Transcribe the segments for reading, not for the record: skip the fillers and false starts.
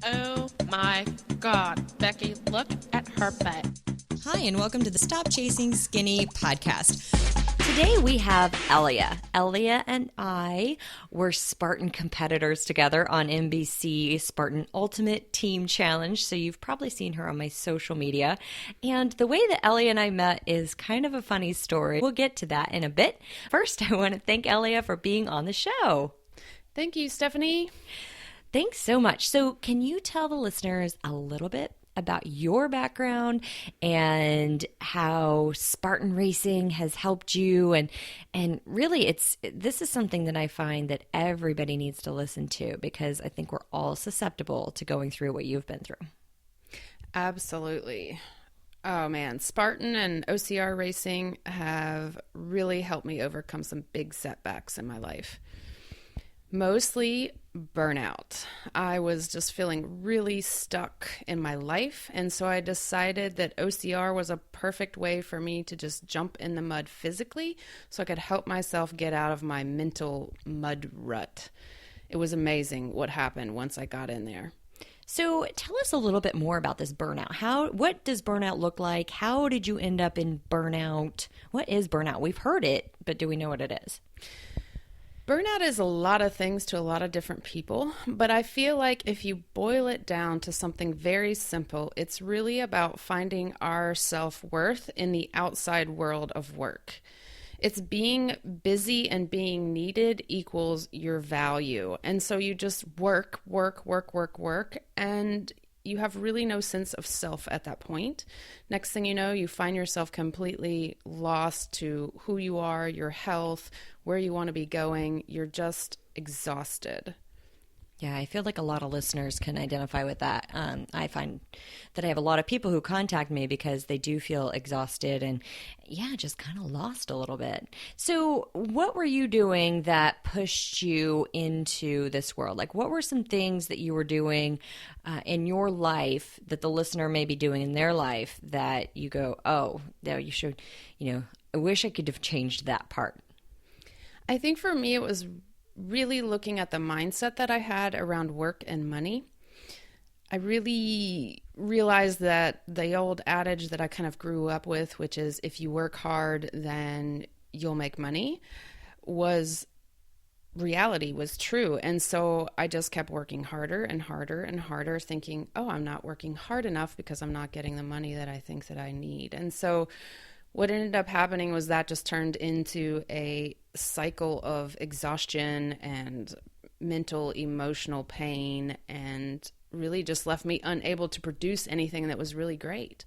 Oh my God, Becky, look at her butt. Hi, and welcome to the Stop Chasing Skinny podcast. Today we have Elea. Elea and I were Spartan competitors together on NBC Spartan Ultimate Team Challenge, so you've probably seen her on my social media. And the way that Elea and I met is kind of a funny story. We'll get to that in a bit. First, I want to thank Elea for being on the show. Thank you, Stephanie. Thanks so much. So can you tell the listeners a little bit about your background and how Spartan racing has helped you? And really, this is something that I find that everybody needs to listen to, because I think we're all susceptible to going through what you've been through. Absolutely. Oh man, Spartan and OCR racing have really helped me overcome some big setbacks in my life. Mostly burnout. I was just feeling really stuck in my life, and so I decided that OCR was a perfect way for me to just jump in the mud physically so I could help myself get out of my mental mud rut. It was amazing what happened once I got in there. So tell us a little bit more about this burnout. What does burnout look like? How did you end up in burnout? What is burnout? We've heard it, but do we know what it is? Burnout is a lot of things to a lot of different people, but I feel like if you boil it down to something very simple, it's really about finding our self-worth in the outside world of work. It's being busy and being needed equals your value. And so you just work, and you have really no sense of self at that point. Next thing you know, you find yourself completely lost to who you are, your health, where you want to be going. You're just exhausted. Yeah, I feel like a lot of listeners can identify with that. I find that I have a lot of people who contact me because they do feel exhausted and, just kind of lost a little bit. So what were you doing that pushed you into this world? Like, what were some things that you were doing in your life that the listener may be doing in their life that you go, oh, no, you should, I wish I could have changed that part? I think for me, it was really looking at the mindset that I had around work and money. I really realized that the old adage that I kind of grew up with, which is if you work hard, then you'll make money, was reality, was true. And so I just kept working harder and harder and harder, thinking, oh, I'm not working hard enough because I'm not getting the money that I think that I need. And so what ended up happening was that just turned into a cycle of exhaustion and mental, emotional pain, and really just left me unable to produce anything that was really great.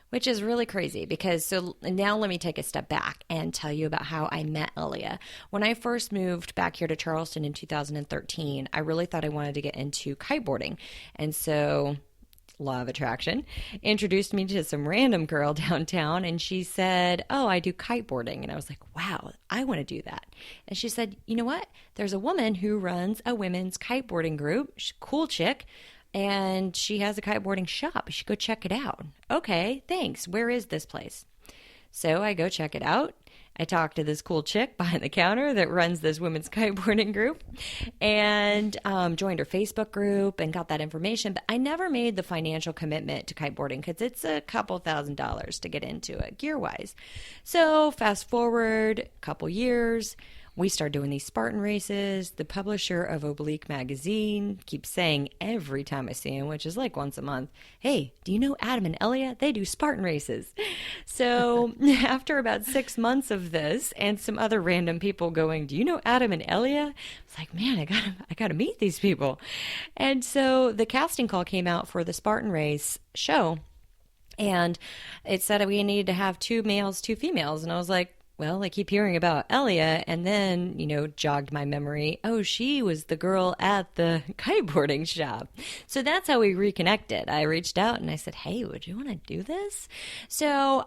Which is really crazy because, so now let me take a step back and tell you about how I met Elea. When I first moved back here to Charleston in 2013, I really thought I wanted to get into kiteboarding. And so law of attraction introduced me to some random girl downtown, and she said, oh, I do kiteboarding. And I was like, wow, I want to do that. And she said, you know what? There's a woman who runs a women's kiteboarding group. She's a cool chick, and she has a kiteboarding shop. You should go check it out. Okay, thanks. Where is this place? So I go check it out. I talked to this cool chick behind the counter that runs this women's kiteboarding group, and joined her Facebook group and got that information. But I never made the financial commitment to kiteboarding because it's a couple $1,000s to get into it gear-wise. So fast forward a couple years, we start doing these Spartan races. The publisher of Oblique magazine keeps saying every time I see him, which is like once a month, hey, do you know Adam and Elea? They do Spartan races. So after about 6 months of this and some other random people going, do you know Adam and Elea? It's like, man, I gotta meet these people. And so the casting call came out for the Spartan Race show, and it said we needed to have 2 males, 2 females. And I was like, well, I keep hearing about Elea, and then, jogged my memory. Oh, she was the girl at the kiteboarding shop. So that's how we reconnected. I reached out and I said, hey, would you want to do this? So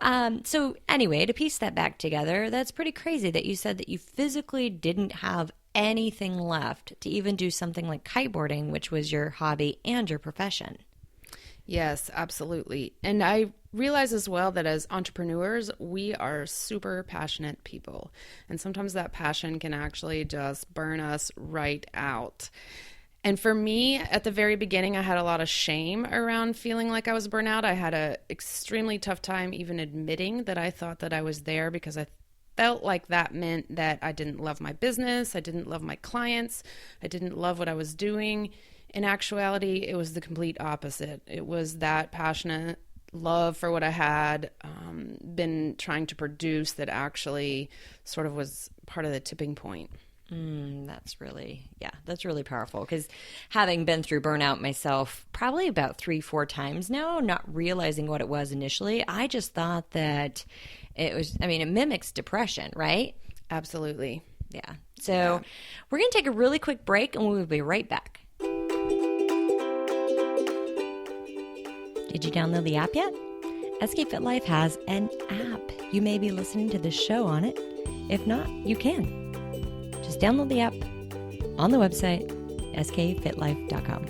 anyway, to piece that back together, that's pretty crazy that you said that you physically didn't have anything left to even do something like kiteboarding, which was your hobby and your profession. Yes, absolutely. And I realize as well that as entrepreneurs, we are super passionate people. And sometimes that passion can actually just burn us right out. And for me, at the very beginning, I had a lot of shame around feeling like I was burnout. I had a extremely tough time even admitting that I thought that I was there, because I felt like that meant that I didn't love my business, I didn't love my clients, I didn't love what I was doing. In actuality, it was the complete opposite. It was that passionate love for what I had been trying to produce that actually sort of was part of the tipping point. That's really powerful, because having been through burnout myself probably about 3-4 times now, not realizing what it was initially, I just thought that it mimics depression, right? Absolutely. Yeah. So we're going to take a really quick break and we'll be right back. Did you download the app yet? SK Fit Life has an app. You may be listening to this show on it. If not, you can. Just download the app on the website, skfitlife.com.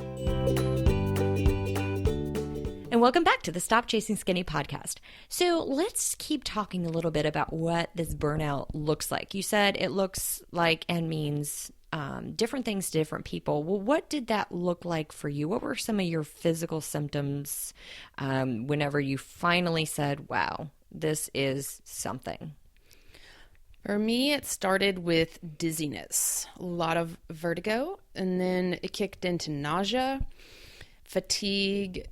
And welcome back to the Stop Chasing Skinny podcast. So let's keep talking a little bit about what this burnout looks like. You said it looks like and means different things to different people. Well, what did that look like for you? What were some of your physical symptoms whenever you finally said, wow, this is something? For me, it started with dizziness, a lot of vertigo, and then it kicked into nausea, fatigue,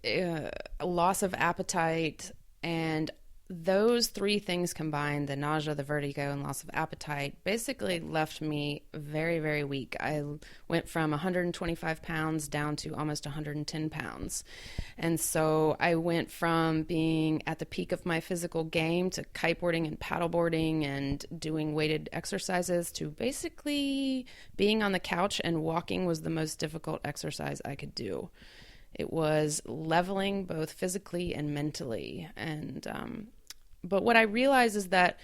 loss of appetite, and those three things combined, the nausea, the vertigo, and loss of appetite, basically left me very, very weak. I went from 125 pounds down to almost 110 pounds. And so I went from being at the peak of my physical game to kiteboarding and paddleboarding and doing weighted exercises to basically being on the couch, and walking was the most difficult exercise I could do. It was leveling both physically and mentally. But what I realized is that,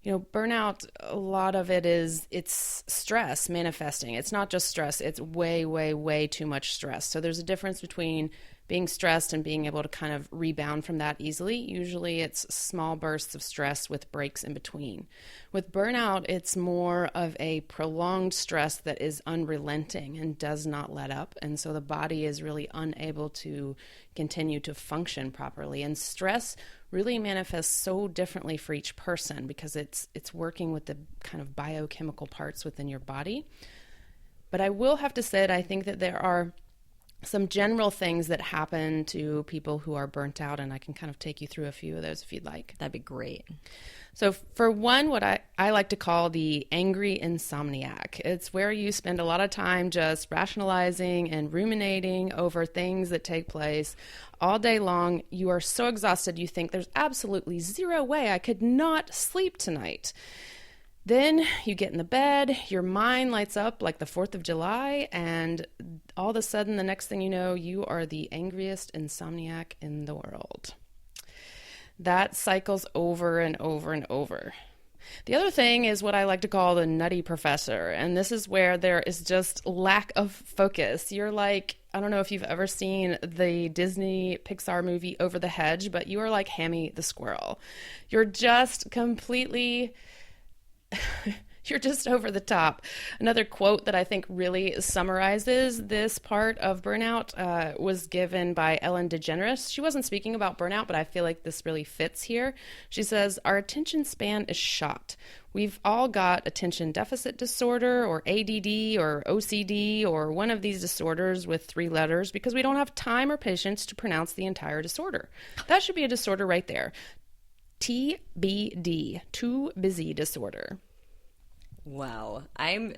burnout, a lot of it it's stress manifesting. It's not just stress. It's way, way, way too much stress. So there's a difference between being stressed and being able to kind of rebound from that easily. Usually it's small bursts of stress with breaks in between. With burnout, it's more of a prolonged stress that is unrelenting and does not let up. And so the body is really unable to continue to function properly. And stress really manifests so differently for each person, because it's working with the kind of biochemical parts within your body. But I will have to say that I think that there are some general things that happen to people who are burnt out, and I can kind of take you through a few of those if you'd like. That'd be great. So for one, what I like to call the angry insomniac. It's where you spend a lot of time just rationalizing and ruminating over things that take place all day long. You are so exhausted, you think there's absolutely zero way I could not sleep tonight. Then you get in the bed, your mind lights up like the 4th of July, and all of a sudden, the next thing you know, you are the angriest insomniac in the world. That cycles over and over and over. The other thing is what I like to call the nutty professor, and this is where there is just lack of focus. You're like, I don't know if you've ever seen the Disney Pixar movie Over the Hedge, but you are like Hammy the squirrel. You're just completely... You're just over the top. Another quote that I think really summarizes this part of burnout was given by Ellen DeGeneres. She wasn't speaking about burnout, but I feel like this really fits here. She says, our attention span is shot. We've all got attention deficit disorder or ADD or OCD or one of these disorders with 3 letters because we don't have time or patience to pronounce the entire disorder. That should be a disorder right there. TBD, too busy disorder. Wow.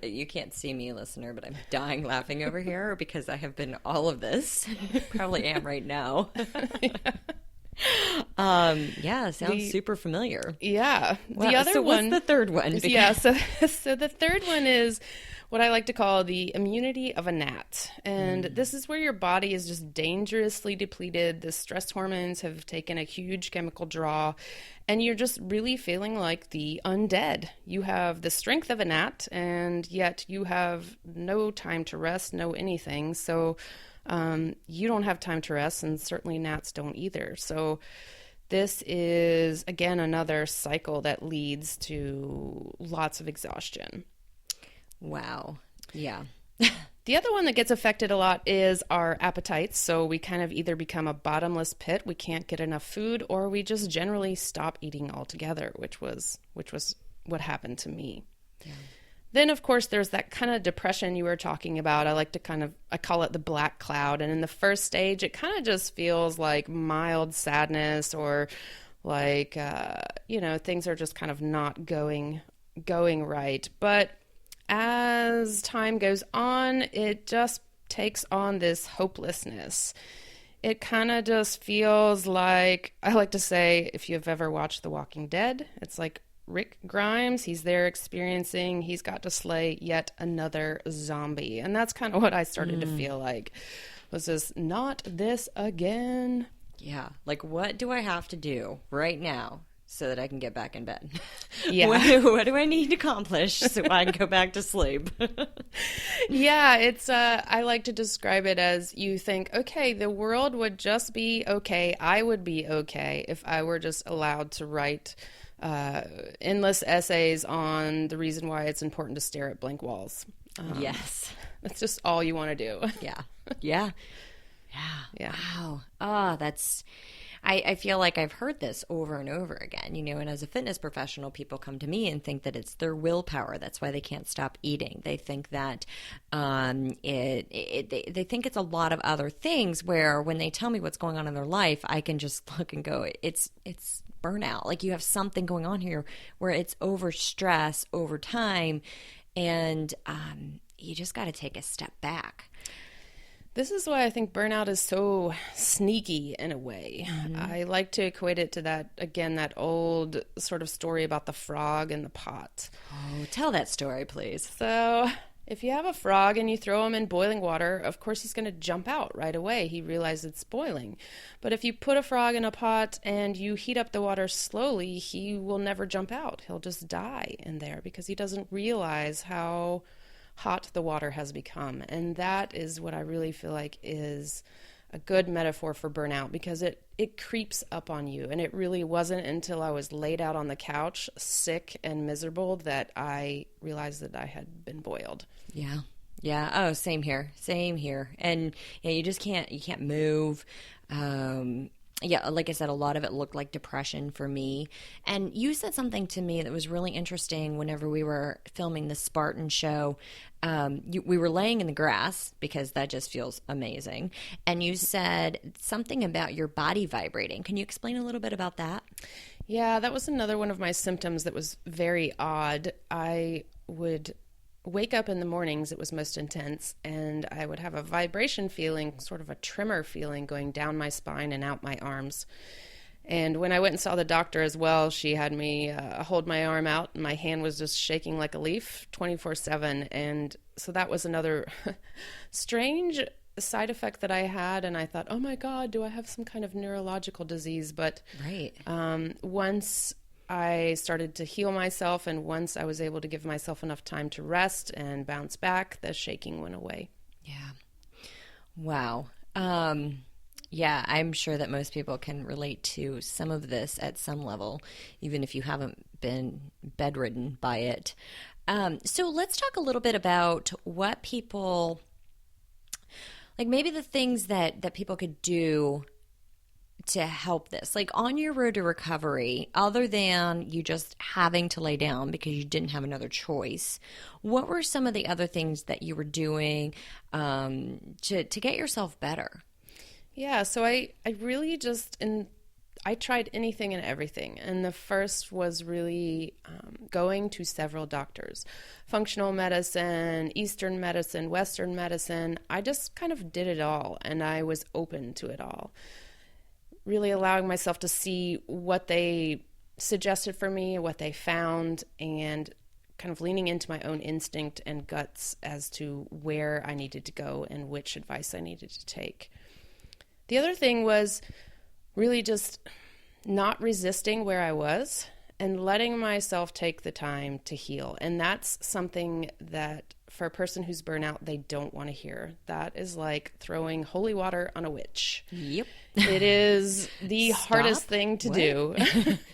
You can't see me, listener, but I'm dying laughing over here because I have been all of this. Probably am right now. Sounds super familiar. Yeah. The other one. What's the third one? So the third one is what I like to call the immunity of a gnat. And this is where your body is just dangerously depleted. The stress hormones have taken a huge chemical draw, and you're just really feeling like the undead. You have the strength of a gnat, and yet you have no time to rest, no anything. So you don't have time to rest, and certainly gnats don't either. So this is, again, another cycle that leads to lots of exhaustion. Wow. Yeah. The other one that gets affected a lot is our appetites. So we kind of either become a bottomless pit, we can't get enough food, or we just generally stop eating altogether, which was what happened to me. Yeah. Then, of course, there's that kind of depression you were talking about. I call it the black cloud. And in the first stage, it kind of just feels like mild sadness, or like, things are just kind of not going right. But as time goes on, it just takes on this hopelessness. It kind of just feels like, I like to say, if you've ever watched The Walking Dead, it's like Rick Grimes. He's there experiencing, he's got to slay yet another zombie. And that's kind of what I started to feel like. Was this not this again? Yeah. Like, what do I have to do right now so that I can get back in bed? Yeah. What do I need to accomplish so I can go back to sleep? Yeah, it's I like to describe it as, you think, okay, the world would just be okay. I would be okay if I were just allowed to write endless essays on the reason why it's important to stare at blank walls. Yes. That's just all you want to do. Yeah. Yeah. Yeah. Wow. I feel like I've heard this over and over again, and as a fitness professional, people come to me and think that it's their willpower. That's why they can't stop eating. They think that they think it's a lot of other things, where when they tell me what's going on in their life, I can just look and go, it's burnout. Like, you have something going on here where it's over stress over time, and you just got to take a step back. This is why I think burnout is so sneaky in a way. Mm-hmm. I like to equate it to that old sort of story about the frog in the pot. Oh, tell that story, please. So if you have a frog and you throw him in boiling water, of course he's going to jump out right away. He realizes it's boiling. But if you put a frog in a pot and you heat up the water slowly, he will never jump out. He'll just die in there because he doesn't realize how hot the water has become. And that is what I really feel like is a good metaphor for burnout, because it creeps up on you. And it really wasn't until I was laid out on the couch, sick and miserable, that I realized that I had been boiled. Yeah. Yeah. Oh, same here. And you just can't move. Yeah, like I said, a lot of it looked like depression for me. And you said something to me that was really interesting whenever we were filming the Spartan show. We were laying in the grass, because that just feels amazing. And you said something about your body vibrating. Can you explain a little bit about that? Yeah, that was another one of my symptoms that was very odd. I would wake up in the mornings, it was most intense, and I would have a vibration feeling, sort of a tremor feeling, going down my spine and out my arms. And when I went and saw the doctor as well, she had me hold my arm out, and my hand was just shaking like a leaf 24/7. And so that was another strange side effect that I had. And I thought, oh my God, do I have some kind of neurological disease? But right. Once I started to heal myself, and once I was able to give myself enough time to rest and bounce back, the shaking went away. Yeah. Wow. Yeah, I'm sure that most people can relate to some of this at some level, even if you haven't been bedridden by it. So let's talk a little bit about what people, like maybe the things that people could do to help this. Like on your road to recovery, other than you just having to lay down because you didn't have another choice, what were some of the other things that you were doing to get yourself better? Yeah, so I really just, I tried anything and everything. And the first was really going to several doctors. Functional medicine, Eastern medicine, Western medicine. I just kind of did it all, and I was open to it all. Really allowing myself to see what they suggested for me, what they found, and kind of leaning into my own instinct and guts as to where I needed to go and which advice I needed to take. The other thing was really just not resisting where I was and letting myself take the time to heal. And that's something that for a person who's burnout, they don't want to hear. That is like throwing holy water on a witch. Yep. It is the hardest thing to do.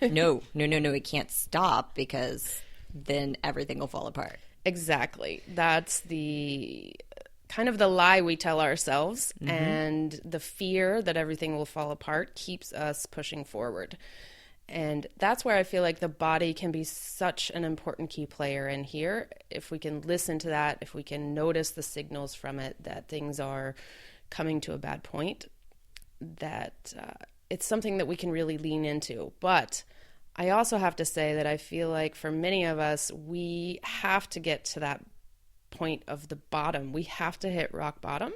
No. It can't stop, because then everything will fall apart. Exactly. That's the kind of the lie we tell ourselves, and the fear that everything will fall apart keeps us pushing forward. And that's where I feel like the body can be such an important key player in here. If we can listen to that, if we can notice the signals from it that things are coming to a bad point, that it's something that we can really lean into. But I also have to say that I feel like for many of us, we have to get to that point of the bottom. We have to hit rock bottom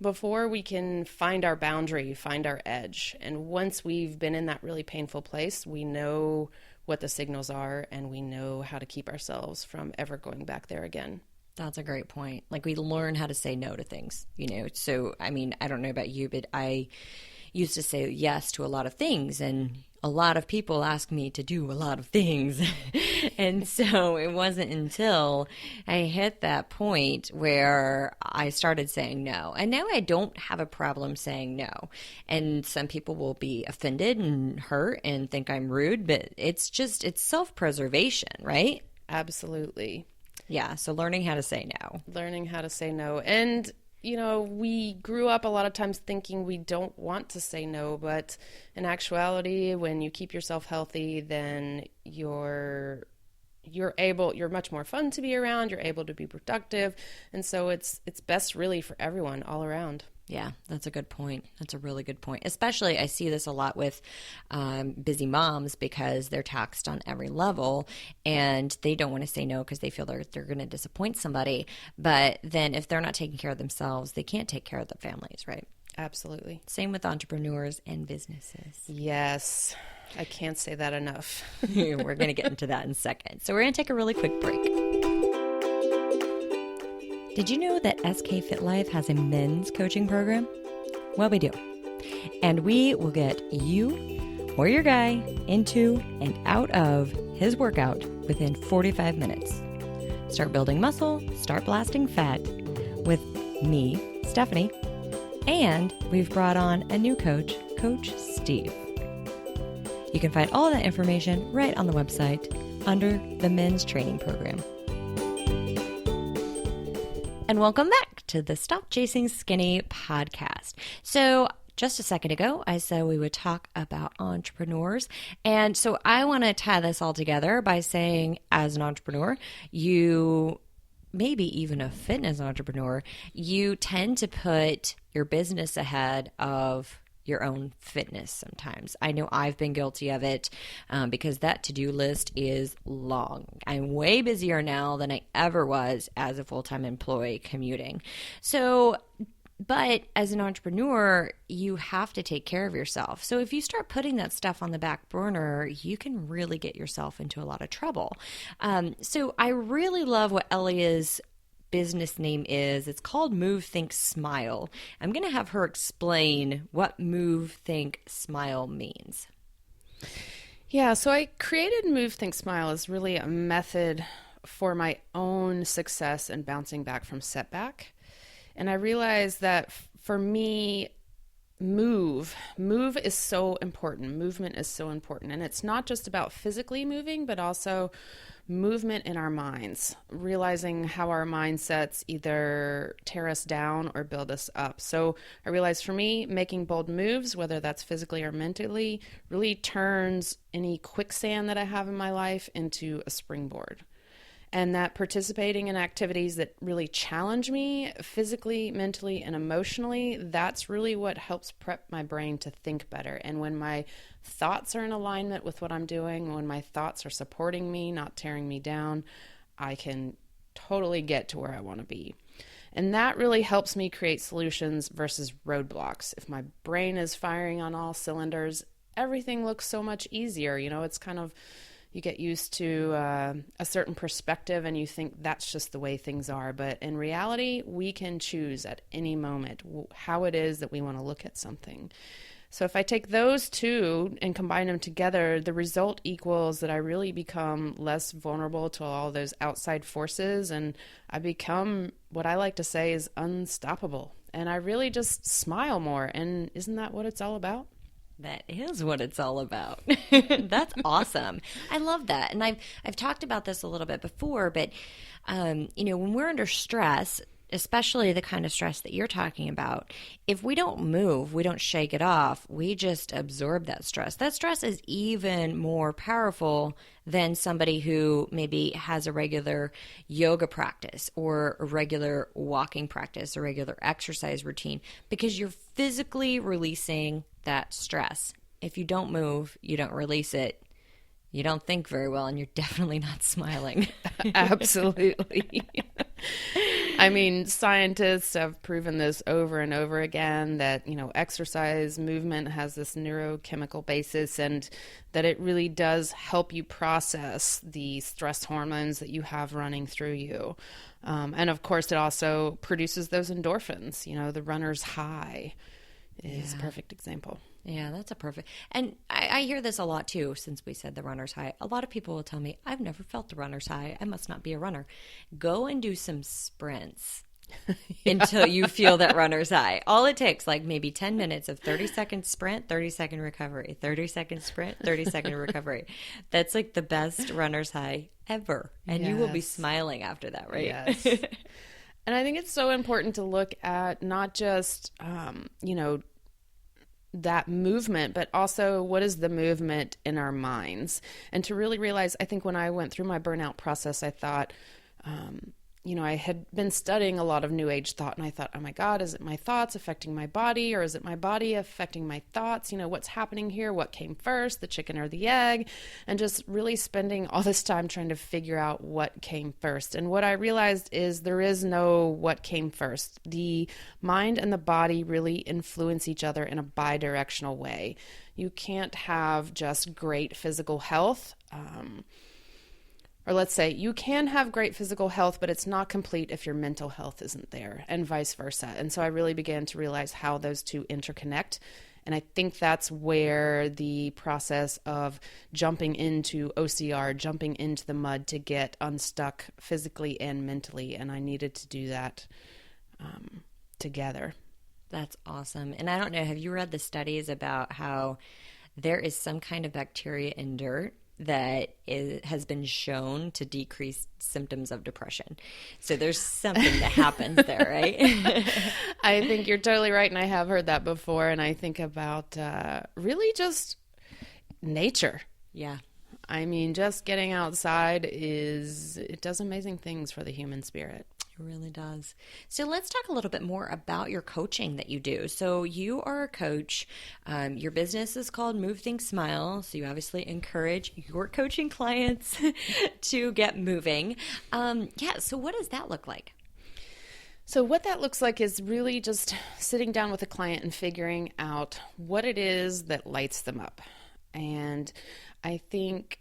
before we can find our boundary, find our edge. And once we've been in that really painful place, we know what the signals are, and we know how to keep ourselves from ever going back there again. That's a great point. Like, we learn how to say no to things, So, I mean, I don't know about you, but I used to say yes to a lot of things, and a lot of people ask me to do a lot of things. And so it wasn't until I hit that point where I started saying no. And now I don't have a problem saying no. And some people will be offended and hurt and think I'm rude, but it's self-preservation, right? Absolutely. Yeah. So learning how to say no. Learning how to say no. And we grew up a lot of times thinking we don't want to say no, but in actuality, when you keep yourself healthy, then you're much more fun to be around, you're able to be productive. And so it's best really for everyone all around. Yeah, that's a good point. That's a really good point. Especially, I see this a lot with busy moms because they're taxed on every level and they don't want to say no because they feel they're going to disappoint somebody. But then if they're not taking care of themselves, they can't take care of the families, right? Absolutely. Same with entrepreneurs and businesses. Yes, I can't say that enough. We're going to get into that in a second. So we're going to take a really quick break. Did you know that SK Fit Life has a men's coaching program? Well, we do. And we will get you or your guy into and out of his workout within 45 minutes. Start building muscle, start blasting fat with me, Stephanie, and we've brought on a new coach, Coach Steve. You can find all that information right on the website under the men's training program. And welcome back to the Stop Chasing Skinny podcast. So just a second ago, I said we would talk about entrepreneurs. And so I want to tie this all together by saying, as an entrepreneur, you, maybe even a fitness entrepreneur, you tend to put your business ahead of your own fitness sometimes. I know I've been guilty of it because that to-do list is long. I'm way busier now than I ever was as a full-time employee commuting. But as an entrepreneur, you have to take care of yourself. So if you start putting that stuff on the back burner, you can really get yourself into a lot of trouble. So I really love what Elea's business name is. It's called Move, Think, Smile. I'm going to have her explain what Move, Think, Smile means. Yeah, so I created Move, Think, Smile as really a method for my own success and bouncing back from setback. And I realized that for me, move is so important. Movement is so important. And it's not just about physically moving, but also movement in our minds, realizing how our mindsets either tear us down or build us up. So I realized for me, making bold moves, whether that's physically or mentally, really turns any quicksand that I have in my life into a springboard. And that participating in activities that really challenge me physically, mentally, and emotionally, that's really what helps prep my brain to think better. And when my thoughts are in alignment with what I'm doing, when my thoughts are supporting me, not tearing me down, I can totally get to where I want to be. And that really helps me create solutions versus roadblocks. If my brain is firing on all cylinders, everything looks so much easier. It's kind of, you get used to a certain perspective and you think that's just the way things are. But in reality, we can choose at any moment how it is that we want to look at something. So if I take those two and combine them together, the result equals that I really become less vulnerable to all those outside forces, and I become what I like to say is unstoppable. And I really just smile more. And isn't that what it's all about? That is what it's all about. That's awesome. I love that. And I've talked about this a little bit before, but when we're under stress, especially the kind of stress that you're talking about, if we don't move, we don't shake it off, we just absorb that stress. That stress is even more powerful than somebody who maybe has a regular yoga practice or a regular walking practice, a regular exercise routine, because you're physically releasing that stress. If you don't move, you don't release it, you don't think very well, and you're definitely not smiling. Absolutely. I mean, scientists have proven this over and over again that, exercise movement has this neurochemical basis and that it really does help you process the stress hormones that you have running through you. And of course, it also produces those endorphins. The runner's high is a perfect example. Yeah, that's a perfect. And I hear this a lot too, since we said the runner's high. A lot of people will tell me, I've never felt the runner's high. I must not be a runner. Go and do some sprints until you feel that runner's high. All it takes, like maybe 10 minutes of 30-second sprint, 30-second recovery, 30-second sprint, 30-second recovery. That's like the best runner's high ever. And you will be smiling after that, right? Yes. And I think it's so important to look at not just, that movement, but also what is the movement in our minds, and to really realize, I think when I went through my burnout process, I thought, I had been studying a lot of New Age thought, and I thought, oh my God, is it my thoughts affecting my body, or is it my body affecting my thoughts? What's happening here? What came first, the chicken or the egg? And just really spending all this time trying to figure out what came first. And what I realized is there is no what came first. The mind and the body really influence each other in a bi-directional way. You can't have just great physical health, or let's say you can have great physical health, but it's not complete if your mental health isn't there, and vice versa. And so I really began to realize how those two interconnect. And I think that's where the process of jumping into OCR, jumping into the mud to get unstuck physically and mentally. And I needed to do that together. That's awesome. And I don't know, have you read the studies about how there is some kind of bacteria in dirt that has been shown to decrease symptoms of depression? So there's something that happens there, right? I think you're totally right, and I have heard that before, and I think about really just nature. Yeah. I mean, just getting outside it does amazing things for the human spirit. It really does. So let's talk a little bit more about your coaching that you do. So you are a coach. Your business is called Move, Think, Smile. So you obviously encourage your coaching clients to get moving. So what does that look like? So what that looks like is really just sitting down with a client and figuring out what it is that lights them up. And I think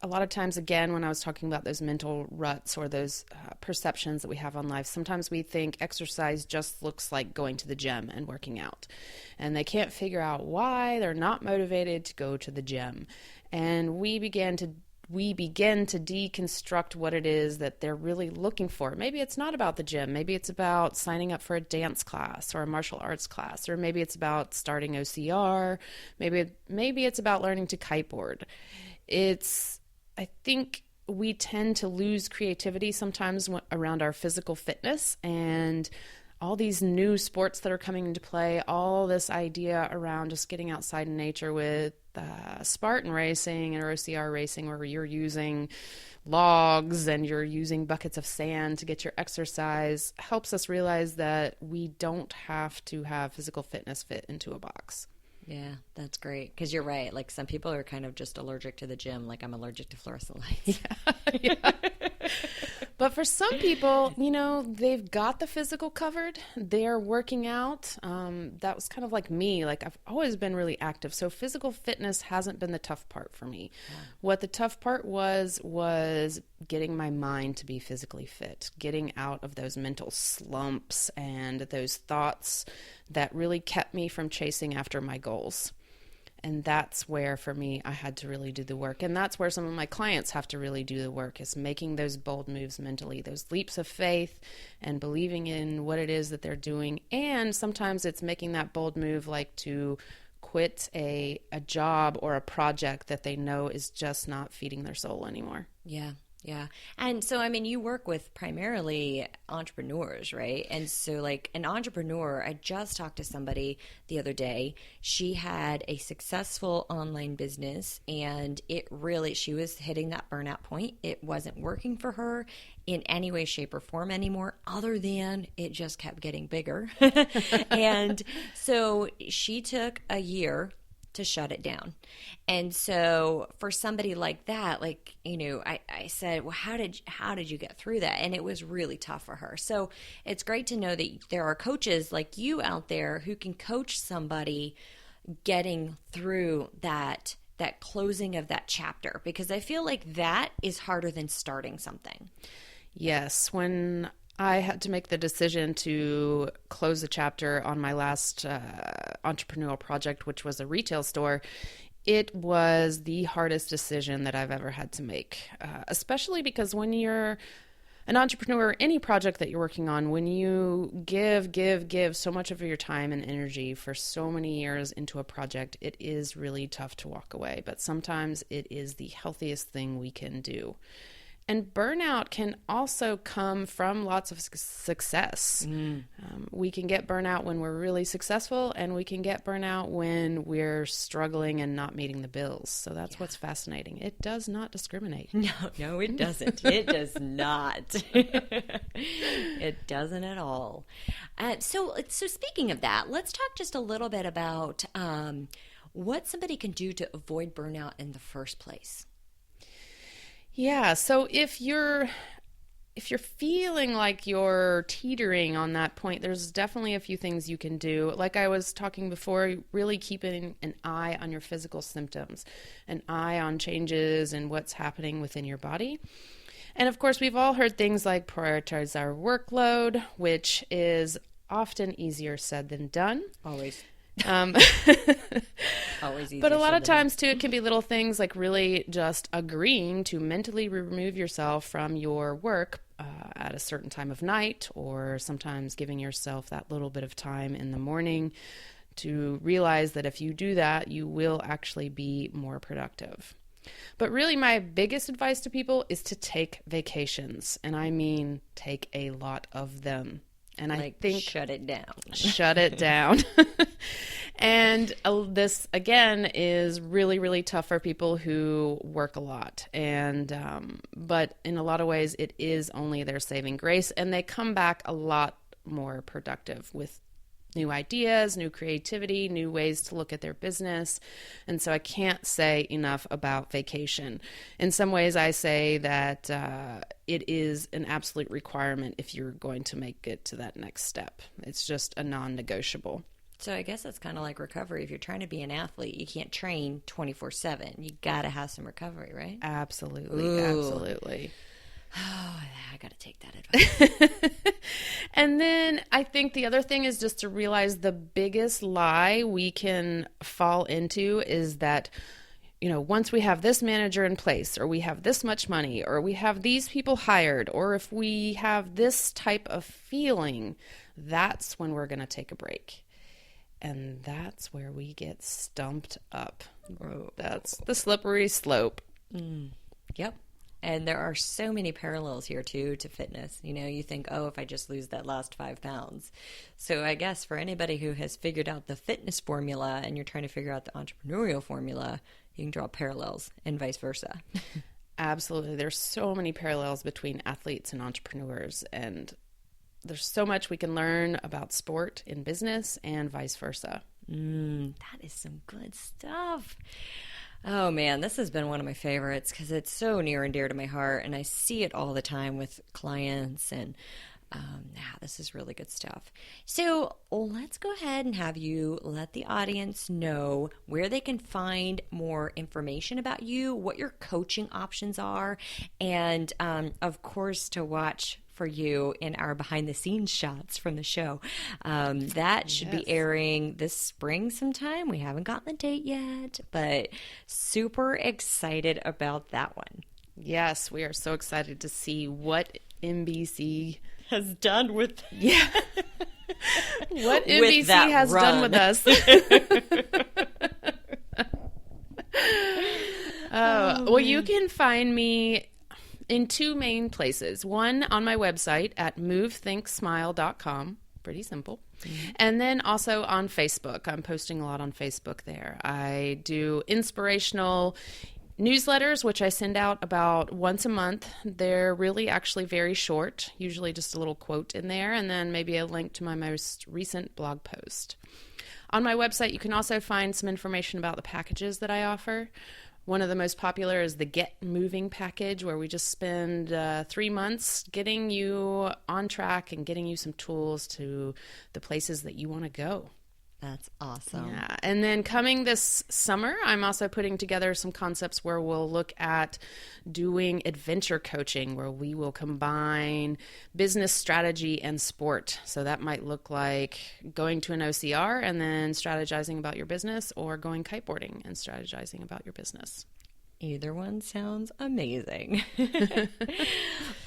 a lot of times, again, when I was talking about those mental ruts or those perceptions that we have on life, sometimes we think exercise just looks like going to the gym and working out. And they can't figure out why they're not motivated to go to the gym. And we begin to deconstruct what it is that they're really looking for. Maybe it's not about the gym. Maybe it's about signing up for a dance class or a martial arts class, or maybe it's about starting OCR. Maybe it's about learning to kiteboard. I think we tend to lose creativity sometimes around our physical fitness and all these new sports that are coming into play, all this idea around just getting outside in nature with Spartan racing or OCR racing, where you're using logs and you're using buckets of sand to get your exercise, helps us realize that we don't have to have physical fitness fit into a box. Yeah, that's great. Because you're right. Like, some people are kind of just allergic to the gym. Like, I'm allergic to fluorescent lights. Yeah. But for some people, they've got the physical covered. They're working out. That was kind of like me. Like, I've always been really active. So physical fitness hasn't been the tough part for me. Yeah. What the tough part was getting my mind to be physically fit, getting out of those mental slumps and those thoughts that really kept me from chasing after my goals. And that's where, for me, I had to really do the work. And that's where some of my clients have to really do the work, is making those bold moves mentally, those leaps of faith and believing in what it is that they're doing. And sometimes it's making that bold move, like to quit a job or a project that they know is just not feeding their soul anymore. Yeah. Yeah. And so, I mean, you work with primarily entrepreneurs, right? And so, like, an entrepreneur, I just talked to somebody the other day. She had a successful online business, and she was hitting that burnout point. It wasn't working for her in any way, shape, or form anymore, other than it just kept getting bigger. And so she took a year to shut it down. And so for somebody like that, like, I said, well, how did you get through that? And it was really tough for her. So it's great to know that there are coaches like you out there who can coach somebody getting through that closing of that chapter, because I feel like that is harder than starting something. Yes. When I had to make the decision to close the chapter on my last entrepreneurial project, which was a retail store, it was the hardest decision that I've ever had to make, especially because when you're an entrepreneur, any project that you're working on, when you give so much of your time and energy for so many years into a project, it is really tough to walk away. But sometimes it is the healthiest thing we can do. And burnout can also come from lots of success. We can get burnout when we're really successful, and we can get burnout when we're struggling and not meeting the bills. So that's what's fascinating. It does not discriminate. No, it doesn't. It does not. It doesn't at all. So speaking of that, let's talk just a little bit about what somebody can do to avoid burnout in the first place. Yeah, so if you're feeling like you're teetering on that point, there's definitely a few things you can do. Like I was talking before, really keeping an eye on your physical symptoms, an eye on changes and what's happening within your body. And of course, we've all heard things like prioritize our workload, which is often easier said than done. Always. Always easier. But a lot of times too, it can be little things like really just agreeing to mentally remove yourself from your work at a certain time of night, or sometimes giving yourself that little bit of time in the morning to realize that if you do that, you will actually be more productive. But really, my biggest advice to people is to take vacations. And I mean, take a lot of them. And I think shut it down. Shut it down. And this, again, is really, really tough for people who work a lot. And but in a lot of ways, it is only their saving grace. And they come back a lot more productive with new ideas, new creativity, new ways to look at their business. And so I can't say enough about vacation. In some ways, I say that it is an absolute requirement if you're going to make it to that next step. It's just a non-negotiable. So I guess that's kind of like recovery. If you're trying to be an athlete, you can't train 24/7. You got to have some recovery, right? Absolutely. Ooh. Absolutely. Oh, I got to take that advice. And then I think the other thing is just to realize the biggest lie we can fall into is that, once we have this manager in place, or we have this much money, or we have these people hired, or if we have this type of feeling, that's when we're going to take a break. And that's where we get stumped up. That's the slippery slope. Yep. And there are so many parallels here, too, to fitness. You think, if I just lose that last 5 pounds. So I guess for anybody who has figured out the fitness formula and you're trying to figure out the entrepreneurial formula, you can draw parallels and vice versa. Absolutely. There's so many parallels between athletes and entrepreneurs. And there's so much we can learn about sport in business and vice versa. That is some good stuff. Oh, man, this has been one of my favorites because it's so near and dear to my heart, and I see it all the time with clients, and this is really good stuff. So let's go ahead and have you let the audience know where they can find more information about you, what your coaching options are, and, of course, to watch for you in our behind-the-scenes shots from the show. That should be airing this spring sometime. We haven't gotten the date yet, but super excited about that one. Yes, we are so excited to see what NBC has done with what NBC has done with us. Well, you can find me In two main places. One on my website at movethinksmile.com. Pretty simple. And then also on Facebook. I'm posting a lot on Facebook there. I do inspirational newsletters, which I send out about once a month. They're really actually very short, usually just a little quote in there, and then maybe a link to my most recent blog post. On my website, you can also find some information about the packages that I offer. One of the most popular is the Get Moving package, where we just spend 3 months getting you on track and getting you some tools to the places that you want to go. That's awesome. Yeah. And then coming this summer, I'm also putting together some concepts where we'll look at doing adventure coaching, where we will combine business strategy and sport. So that might look like going to an OCR and then strategizing about your business, or going kiteboarding and strategizing about your business. Either one sounds amazing.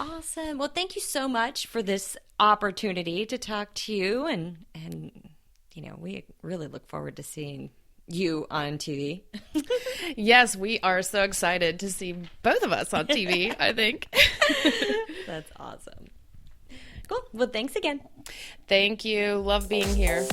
Awesome. Well, thank you so much for this opportunity to talk to you, and you know, we really look forward to seeing you on TV. Yes, we are so excited to see both of us on TV, I think. That's awesome. Cool. Well, thanks again. Thank you. Love being here.